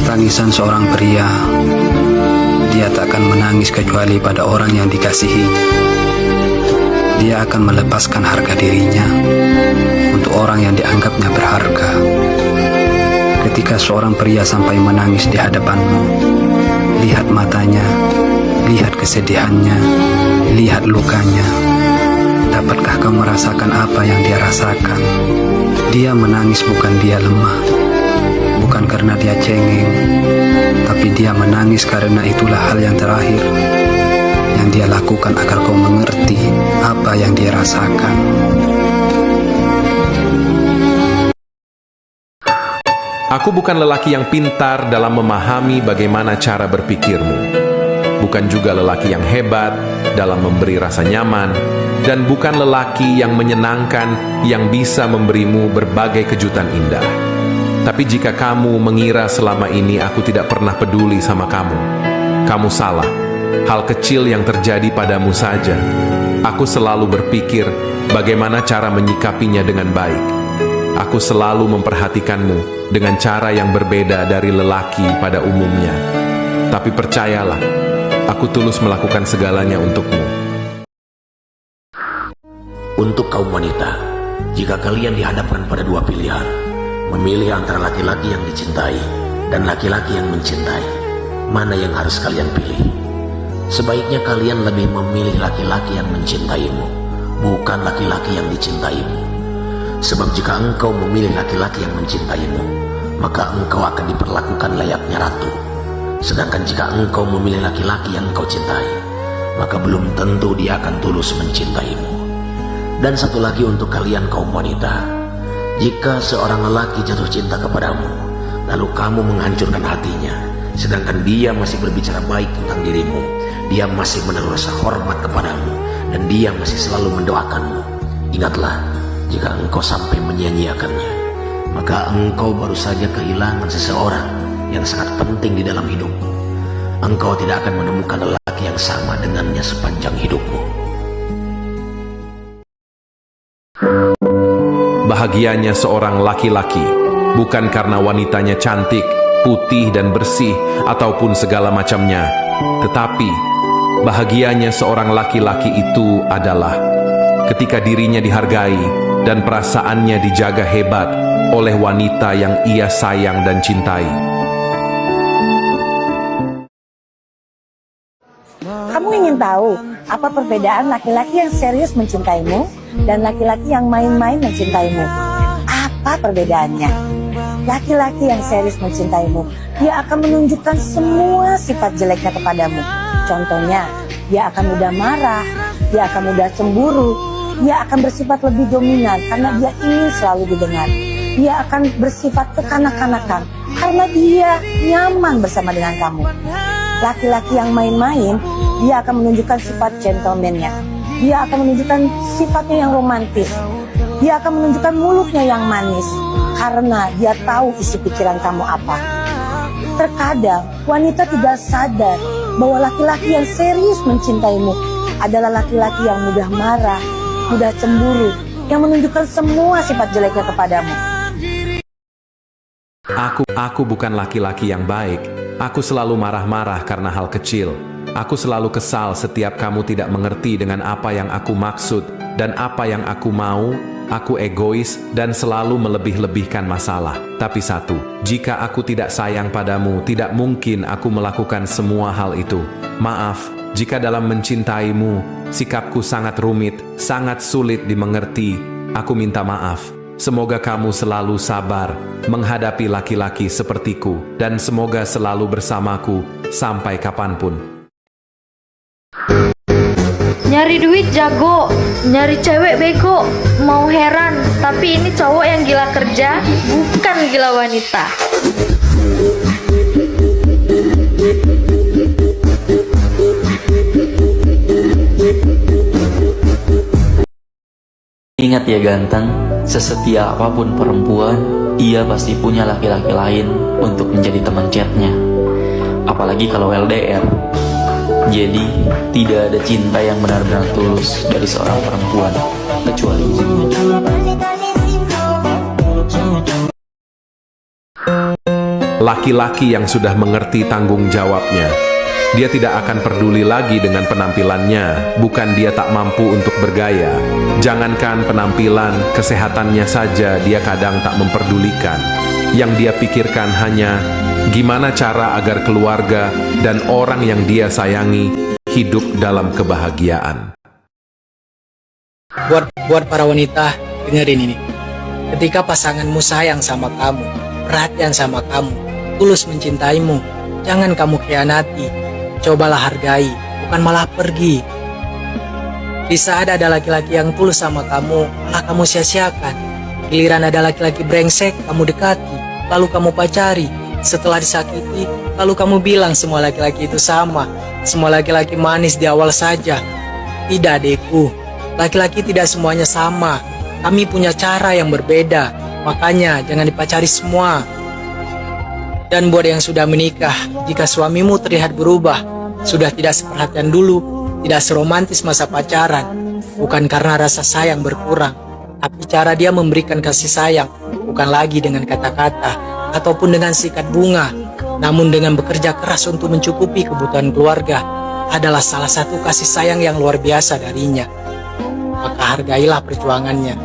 Tangisan seorang pria, dia tak akan menangis kecuali pada orang yang dikasihinya. Dia akan melepaskan harga dirinya untuk orang yang dianggapnya berharga. Ketika seorang pria sampai menangis di hadapanmu, lihat matanya, lihat kesedihannya, lihat lukanya. Dapatkah kau merasakan apa yang dia rasakan? Dia menangis bukan dia lemah, bukan karena dia cengeng, tapi dia menangis karena itulah hal yang terakhir yang dia lakukan agar kau mengerti apa yang dia rasakan. Aku bukan lelaki yang pintar dalam memahami bagaimana cara berpikirmu. Bukan juga lelaki yang hebat dalam memberi rasa nyaman, dan bukan lelaki yang menyenangkan yang bisa memberimu berbagai kejutan indah. Tapi jika kamu mengira selama ini aku tidak pernah peduli sama kamu, kamu salah. Hal kecil yang terjadi padamu saja, aku selalu berpikir bagaimana cara menyikapinya dengan baik. Aku selalu memperhatikanmu dengan cara yang berbeda dari lelaki pada umumnya. Tapi percayalah, aku tulus melakukan segalanya untukmu. Untuk kaum wanita, jika kalian dihadapkan pada dua pilihan, memilih antara laki-laki yang dicintai dan laki-laki yang mencintai, mana yang harus kalian pilih? Sebaiknya kalian lebih memilih laki-laki yang mencintaimu, bukan laki-laki yang dicintaimu. Sebab jika engkau memilih laki-laki yang mencintaimu, maka engkau akan diperlakukan layaknya ratu. Sedangkan jika engkau memilih laki-laki yang engkau cintai, maka belum tentu dia akan tulus mencintaimu. Dan satu lagi untuk kalian kaum wanita, jika seorang lelaki jatuh cinta kepadamu, lalu kamu menghancurkan hatinya, sedangkan dia masih berbicara baik tentang dirimu, dia masih menaruh rasa hormat kepadamu, dan dia masih selalu mendoakanmu, ingatlah, jika engkau sampai menyia-nyiakannya, maka engkau baru saja kehilangan seseorang yang sangat penting di dalam hidupmu. Engkau tidak akan menemukan lelaki yang sama dengannya sepanjang hidupmu. Bahagianya seorang laki-laki bukan karena wanitanya cantik, putih dan bersih ataupun segala macamnya, tetapi bahagianya seorang laki-laki itu adalah ketika dirinya dihargai dan perasaannya dijaga hebat oleh wanita yang ia sayang dan cintai. Kamu ingin tahu apa perbedaan laki-laki yang serius mencintaimu dan laki-laki yang main-main mencintaimu? Apa perbedaannya? Laki-laki yang serius mencintaimu, dia akan menunjukkan semua sifat jeleknya kepadamu. Contohnya, dia akan mudah marah, dia akan mudah cemburu, dia akan bersifat lebih dominan karena dia ingin selalu didengar. Dia akan bersifat kekanak-kanakan karena dia nyaman bersama dengan kamu. Laki-laki yang main-main, dia akan menunjukkan sifat gentleman-nya. Dia akan menunjukkan sifatnya yang romantis. Dia akan menunjukkan mulutnya yang manis karena dia tahu isi pikiran kamu apa. Terkadang wanita tidak sadar bahwa laki-laki yang serius mencintaimu adalah laki-laki yang mudah marah, mudah cemburu, yang menunjukkan semua sifat jeleknya kepadamu. Aku bukan laki-laki yang baik. Aku selalu marah-marah karena hal kecil. Aku selalu kesal setiap kamu tidak mengerti dengan apa yang aku maksud dan apa yang aku mau. Aku egois dan selalu melebih-lebihkan masalah. Tapi satu, jika aku tidak sayang padamu, tidak mungkin aku melakukan semua hal itu. Maaf, jika dalam mencintaimu, sikapku sangat rumit, sangat sulit dimengerti. Aku minta maaf. Semoga kamu selalu sabar menghadapi laki-laki sepertiku, dan semoga selalu bersamaku sampai kapanpun. Nyari duit jago, nyari cewek bego, mau heran, tapi ini cowok yang gila kerja, bukan gila wanita. Ingat ya ganteng, sesetia apapun perempuan, ia pasti punya laki-laki lain untuk menjadi teman chatnya. Apalagi kalau LDR. Jadi, tidak ada cinta yang benar-benar tulus dari seorang perempuan, kecuali laki-laki yang sudah mengerti tanggung jawabnya. Dia tidak akan peduli lagi dengan penampilannya, bukan dia tak mampu untuk bergaya. Jangankan penampilan, kesehatannya saja dia kadang tak memperdulikan. Yang dia pikirkan hanya gimana cara agar keluarga dan orang yang dia sayangi hidup dalam kebahagiaan. Buat para wanita, dengerin ini. Ketika pasanganmu sayang sama kamu, perhatian sama kamu, tulus mencintaimu, jangan kamu khianati. Cobalah hargai, bukan malah pergi. Di saat ada laki-laki yang tulus sama kamu, malah kamu sia-siakan. Giliran ada laki-laki brengsek, kamu dekati, lalu kamu pacari. Setelah disakiti, lalu kamu bilang semua laki-laki itu sama. Semua laki-laki manis di awal saja. Tidak, adekku. Laki-laki tidak semuanya sama. Kami punya cara yang berbeda. Makanya jangan dipacari semua. Dan buat yang sudah menikah, jika suamimu terlihat berubah, sudah tidak seperhatian dulu, tidak seromantis masa pacaran, bukan karena rasa sayang berkurang, tapi cara dia memberikan kasih sayang, bukan lagi dengan kata-kata, ataupun dengan sikat bunga, namun dengan bekerja keras untuk mencukupi kebutuhan keluarga, adalah salah satu kasih sayang yang luar biasa darinya. Maka hargailah perjuangannya.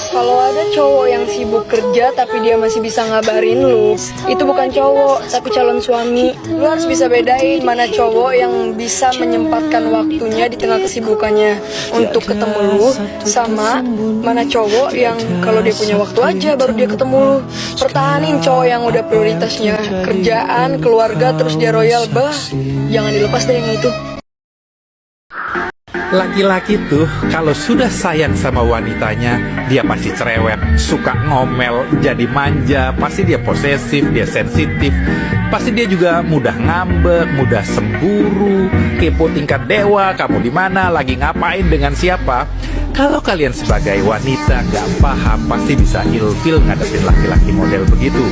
Kalau ada cowok yang sibuk kerja tapi dia masih bisa ngabarin lu, itu bukan cowok tapi calon suami. Lu harus bisa bedain mana cowok yang bisa menyempatkan waktunya di tengah kesibukannya untuk ketemu lu, sama mana cowok yang kalau dia punya waktu aja baru dia ketemu lu. Pertahanin cowok yang udah prioritasnya kerjaan, keluarga, terus dia royal, bah. Jangan dilepas deh yang itu. Laki-laki tuh kalau sudah sayang sama wanitanya, dia pasti cerewet, suka ngomel, jadi manja, pasti dia posesif, dia sensitif, pasti dia juga mudah ngambek, mudah cemburu, kepo tingkat dewa, kamu di mana, lagi ngapain, dengan siapa. Kalau kalian sebagai wanita gak paham, pasti bisa ilfil ngadepin laki-laki model begitu.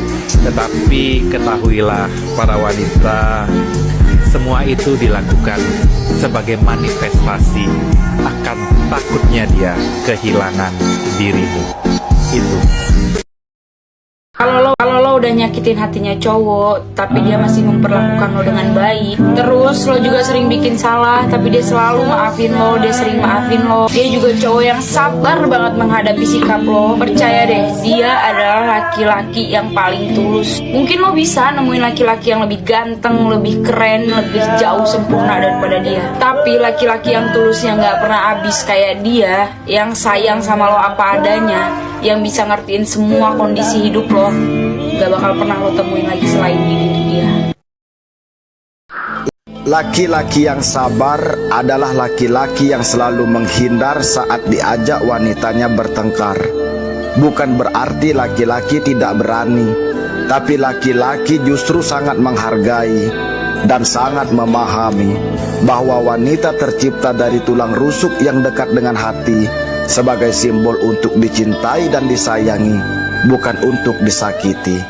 Tetapi ketahuilah para wanita, semua itu dilakukan sebagai manifestasi akan takutnya dia kehilangan dirimu. Itu. Kalau lo udah nyakitin hatinya cowok, tapi dia masih memperlakukan lo dengan baik, terus lo juga sering bikin salah, tapi dia selalu maafin lo, dia sering maafin lo, dia juga cowok yang sabar banget menghadapi sikap lo. Percaya deh, dia adalah laki-laki yang paling tulus. Mungkin lo bisa nemuin laki-laki yang lebih ganteng, lebih keren, lebih jauh sempurna daripada dia, tapi laki-laki yang tulusnya gak pernah habis kayak dia, yang sayang sama lo apa adanya, yang bisa ngertiin semua kondisi hidup lo, gak bakal pernah lo temuin lagi selain di diri dia. Laki-laki yang sabar adalah laki-laki yang selalu menghindar saat diajak wanitanya bertengkar. Bukan berarti laki-laki tidak berani, tapi laki-laki justru sangat menghargai dan sangat memahami bahwa wanita tercipta dari tulang rusuk yang dekat dengan hati, sebagai simbol untuk dicintai dan disayangi, bukan untuk disakiti.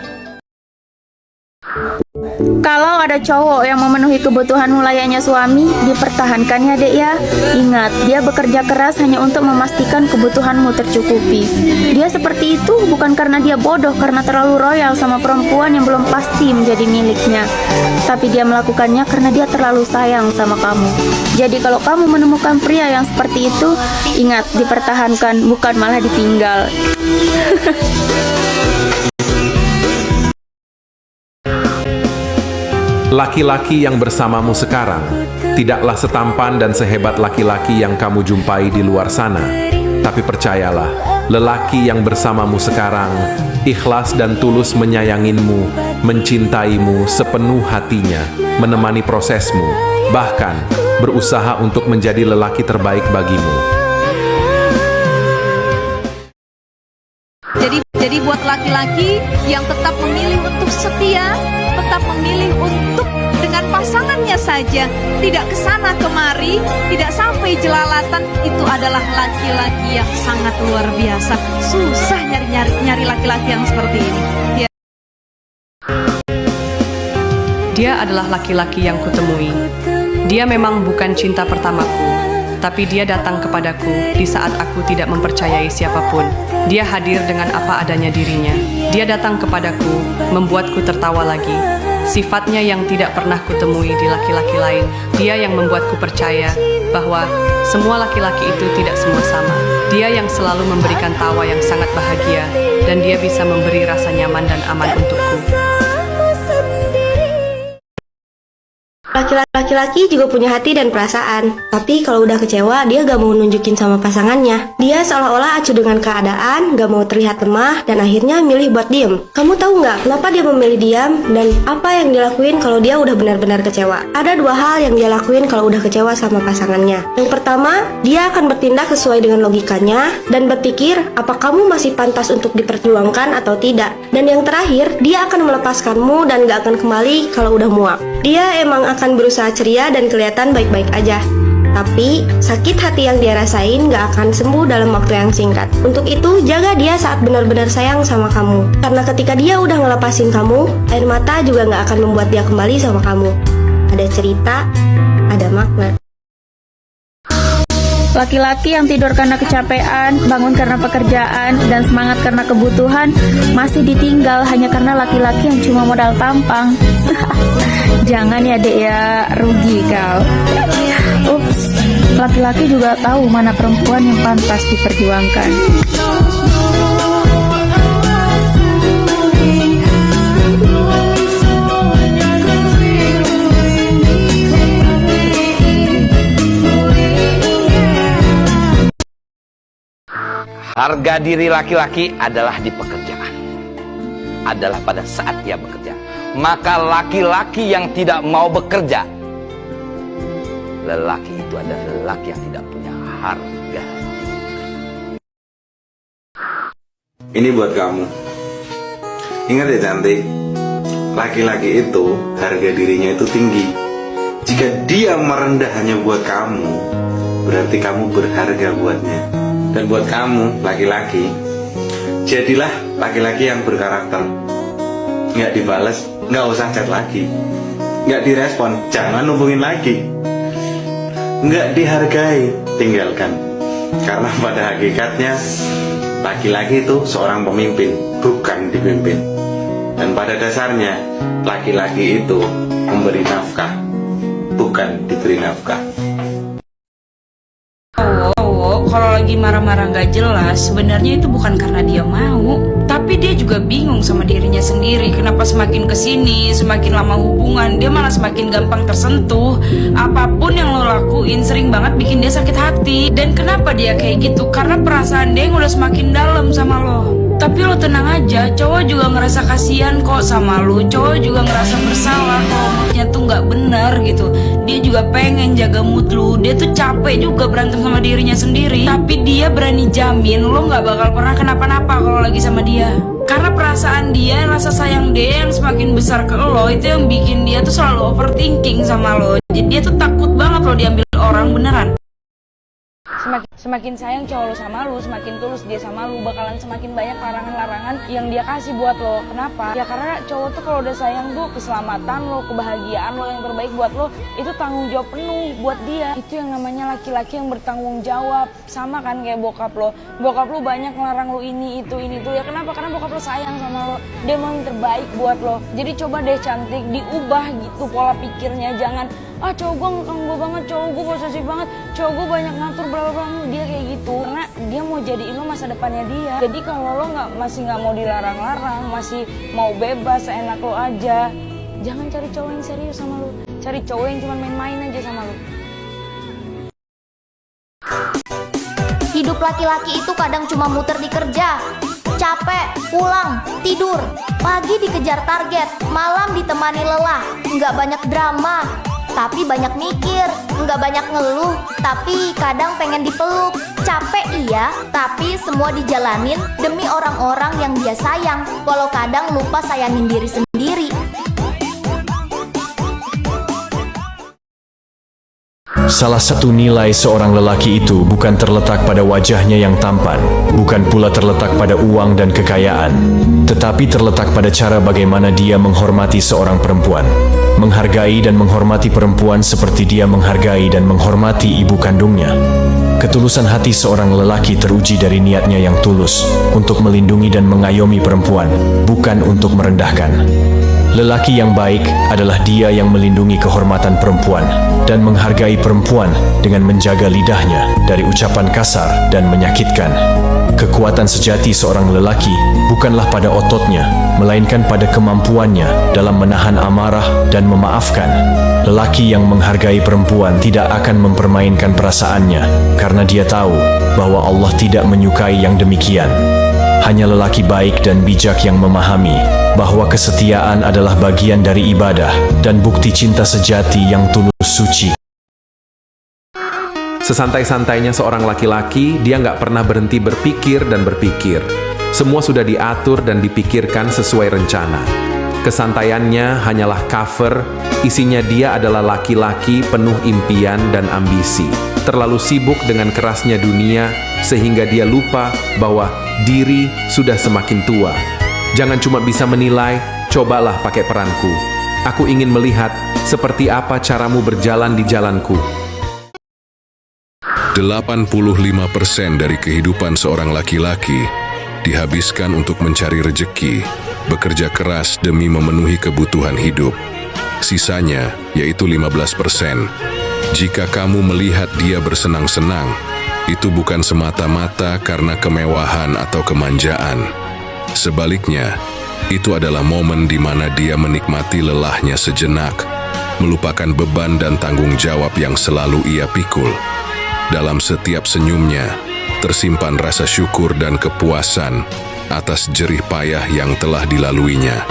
Kalau ada cowok yang memenuhi kebutuhanmu layaknya suami, dipertahankan ya dek ya. Ingat, dia bekerja keras hanya untuk memastikan kebutuhanmu tercukupi. Dia seperti itu bukan karena dia bodoh, karena terlalu royal sama perempuan yang belum pasti menjadi miliknya, tapi dia melakukannya karena dia terlalu sayang sama kamu. Jadi kalau kamu menemukan pria yang seperti itu, ingat, dipertahankan bukan malah ditinggal. Laki-laki yang bersamamu sekarang tidaklah setampan dan sehebat laki-laki yang kamu jumpai di luar sana. Tapi percayalah, lelaki yang bersamamu sekarang ikhlas dan tulus menyayangimu, mencintaimu sepenuh hatinya, menemani prosesmu, bahkan berusaha untuk menjadi lelaki terbaik bagimu. Jadi buat laki-laki yang tetap memilih untuk setia, tetap memilih untuk dengan pasangannya saja, tidak kesana kemari, tidak sampai jelalatan, itu adalah laki-laki yang sangat luar biasa. Susah nyari laki-laki yang seperti ini. Dia adalah laki-laki yang kutemui. Dia memang bukan cinta pertamaku, tapi dia datang kepadaku di saat aku tidak mempercayai siapapun. Dia hadir dengan apa adanya dirinya. Dia datang kepadaku, membuatku tertawa lagi. Sifatnya yang tidak pernah kutemui di laki-laki lain. Dia yang membuatku percaya bahwa semua laki-laki itu tidak semua sama. Dia yang selalu memberikan tawa yang sangat bahagia, dan dia bisa memberi rasa nyaman dan aman untukku. Laki-laki juga punya hati dan perasaan, tapi kalau udah kecewa dia gak mau nunjukin sama pasangannya. Dia seolah-olah acuh dengan keadaan, gak mau terlihat lemah, dan akhirnya milih buat diem. Kamu tahu nggak kenapa dia memilih diam dan apa yang dia lakuin kalau dia udah benar-benar kecewa? Ada dua hal yang dia lakuin kalau udah kecewa sama pasangannya. Yang pertama, dia akan bertindak sesuai dengan logikanya dan berpikir apa kamu masih pantas untuk diperjuangkan atau tidak. Dan yang terakhir, dia akan melepaskanmu dan gak akan kembali kalau udah muak. Dia emang akan berusaha ceria dan kelihatan baik-baik aja. Tapi, sakit hati yang dia rasain gak akan sembuh dalam waktu yang singkat. Untuk itu, jaga dia saat benar-benar sayang sama kamu. Karena ketika dia udah ngelepasin kamu, air mata juga gak akan membuat dia kembali sama kamu. Ada cerita, ada makna. Laki-laki yang tidur karena kecapean, bangun karena pekerjaan, dan semangat karena kebutuhan masih ditinggal hanya karena laki-laki yang cuma modal tampang. Jangan ya dek ya, rugi kau. Ups, laki-laki juga tahu mana perempuan yang pantas diperjuangkan. Harga diri laki-laki adalah di pekerjaan, adalah pada saat dia bekerja. Maka laki-laki yang tidak mau bekerja, lelaki itu adalah lelaki yang tidak punya harga. Ini buat kamu. Ingat ya cantik, laki-laki itu harga dirinya itu tinggi. Jika dia merendah hanya buat kamu, berarti kamu berharga buatnya. Dan buat kamu, laki-laki, jadilah laki-laki yang berkarakter. Nggak dibales, nggak usah chat lagi. Nggak direspon, jangan hubungin lagi. Nggak dihargai, tinggalkan. Karena pada hakikatnya, laki-laki itu seorang pemimpin, bukan dipimpin. Dan pada dasarnya, laki-laki itu memberi nafkah, bukan diberi nafkah. Kalau lagi marah-marah gak jelas, sebenarnya itu bukan karena dia mau, tapi dia juga bingung sama dirinya sendiri. Kenapa semakin kesini, semakin lama hubungan, dia malah semakin gampang tersentuh. Apapun yang lo lakuin sering banget bikin dia sakit hati. Dan kenapa dia kayak gitu? Karena perasaan dia yang udah semakin dalam sama lo. Tapi lo tenang aja, cowok juga ngerasa kasihan kok sama lo. Cowok juga ngerasa bersalah kalau moodnya tuh gak bener gitu. Dia juga pengen jaga mood lo. Dia tuh capek juga berantem sama dirinya sendiri. Tapi dia berani jamin lo gak bakal pernah kenapa-napa kalau lagi sama dia. Karena perasaan dia, rasa sayang dia yang semakin besar ke lo, itu yang bikin dia tuh selalu overthinking sama lo. Jadi dia tuh takut banget lo diambil orang beneran. Semakin sayang cowok lo sama lo, semakin tulus dia sama lo, bakalan semakin banyak larangan-larangan yang dia kasih buat lo. Kenapa? Ya karena cowok tuh kalau udah sayang tuh keselamatan lo, kebahagiaan lo yang terbaik buat lo, itu tanggung jawab penuh buat dia. Itu yang namanya laki-laki yang bertanggung jawab. Sama kan kayak bokap lo. Bokap lo banyak ngelarang lo ini, itu, ya kenapa? Karena bokap lo sayang sama lo, dia mau yang terbaik buat lo. Jadi coba deh cantik, diubah gitu pola pikirnya. Jangan, cowok gue ngekang gue banget, cowok gue posesif banget, cowok gue banyak ngatur bla bla bla. Dia kayak gitu karena dia mau jadiin lo masa depannya dia. Jadi kalau lo masih nggak mau dilarang-larang, masih mau bebas seenak lo aja, jangan cari cowok yang serius sama lo. Cari cowok yang cuma main-main aja sama lo. Hidup laki-laki itu kadang cuma muter di kerja, capek, pulang, tidur, pagi dikejar target, malam ditemani lelah, nggak banyak drama, tapi banyak mikir, nggak banyak ngeluh, tapi kadang pengen dipeluk. Capek iya, tapi semua dijalanin demi orang-orang yang dia sayang, walau kadang lupa sayangin diri sendiri. Salah satu nilai seorang lelaki itu bukan terletak pada wajahnya yang tampan, bukan pula terletak pada uang dan kekayaan, tetapi terletak pada cara bagaimana dia menghormati seorang perempuan, menghargai dan menghormati perempuan seperti dia menghargai dan menghormati ibu kandungnya. Ketulusan hati seorang lelaki teruji dari niatnya yang tulus untuk melindungi dan mengayomi perempuan, bukan untuk merendahkan. Lelaki yang baik adalah dia yang melindungi kehormatan perempuan dan menghargai perempuan dengan menjaga lidahnya dari ucapan kasar dan menyakitkan. Kekuatan sejati seorang lelaki bukanlah pada ototnya, melainkan pada kemampuannya dalam menahan amarah dan memaafkan. Lelaki yang menghargai perempuan tidak akan mempermainkan perasaannya karena dia tahu bahwa Allah tidak menyukai yang demikian. Hanya lelaki baik dan bijak yang memahami bahwa kesetiaan adalah bagian dari ibadah dan bukti cinta sejati yang tulus suci. Sesantai-santainya seorang laki-laki, dia nggak pernah berhenti berpikir dan berpikir. Semua sudah diatur dan dipikirkan sesuai rencana. Kesantaiannya hanyalah cover, isinya dia adalah laki-laki penuh impian dan ambisi. Terlalu sibuk dengan kerasnya dunia, sehingga dia lupa bahwa diri sudah semakin tua. Jangan cuma bisa menilai, cobalah pakai peranku. Aku ingin melihat seperti apa caramu berjalan di jalanku. 85% dari kehidupan seorang laki-laki dihabiskan untuk mencari rejeki, bekerja keras demi memenuhi kebutuhan hidup. Sisanya, yaitu 15%. Jika kamu melihat dia bersenang-senang, itu bukan semata-mata karena kemewahan atau kemanjaan. Sebaliknya, itu adalah momen di mana dia menikmati lelahnya sejenak, melupakan beban dan tanggung jawab yang selalu ia pikul. Dalam setiap senyumnya, tersimpan rasa syukur dan kepuasan atas jerih payah yang telah dilaluinya.